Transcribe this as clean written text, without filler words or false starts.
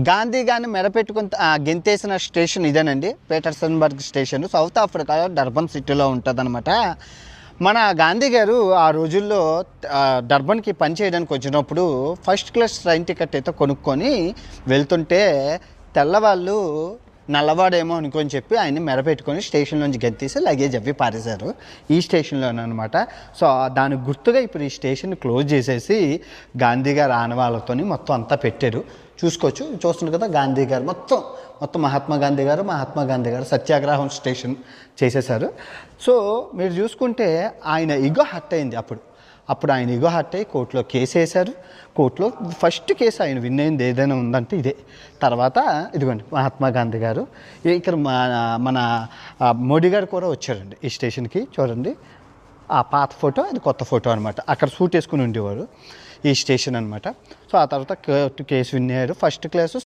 గాంధీ గారిని మెడపెట్టుకుని గెంతేసిన స్టేషన్ ఇదేనండి, పీటర్సన్బర్గ్ station. South ఆఫ్రికాలో డర్బన్ సిటీలో ఉంటుందన్నమాట. మన గాంధీ గారు ఆ రోజుల్లో డర్బన్కి పని చేయడానికి వచ్చినప్పుడు ఫస్ట్ క్లాస్ ట్రైన్ టికెట్ అయితే కొనుక్కొని వెళ్తుంటే తెల్లవాళ్ళు నల్లవాడేమో అనుకొని చెప్పి ఆయన్ని మెడపెట్టుకొని స్టేషన్ నుంచి గెంతేసి లగేజ్ అవి పారేశారు ఈ స్టేషన్లోనమాట. సో దానికి గుర్తుగా ఇప్పుడు ఈ స్టేషన్ క్లోజ్ చేసేసి గాంధీ గారు ఆనవాళ్ళతో మొత్తం అంతా పెట్టారు. చూసుకోవచ్చు, చూస్తున్నారు కదా గాంధీ గారు మొత్తం మహాత్మా గాంధీ గారు సత్యాగ్రహం స్టేషన్ చేసేశారు. సో మీరు చూసుకుంటే ఆయన ఇగో హర్ట్ అయింది. అప్పుడు ఆయన ఇగో హర్ట్ అయ్యి కోర్టులో కేసు వేశారు. కోర్టులో ఫస్ట్ కేసు ఆయన విన్ అయింది ఏదైనా ఉందంటే ఇదే. తర్వాత ఇదిగోండి మహాత్మా గాంధీ గారు, ఇక్కడ మన మోడీ గారు కూడా వచ్చారండి ఈ స్టేషన్కి. చూడండి, ఆ పాత ఫోటో అది కొత్త ఫోటో అనమాట. అక్కడ సూట్ వేసుకుని ఉండేవారు ఈ స్టేషన్ అనమాట. సో ఆ తర్వాత కేసు విన్ అయ్యారు. First class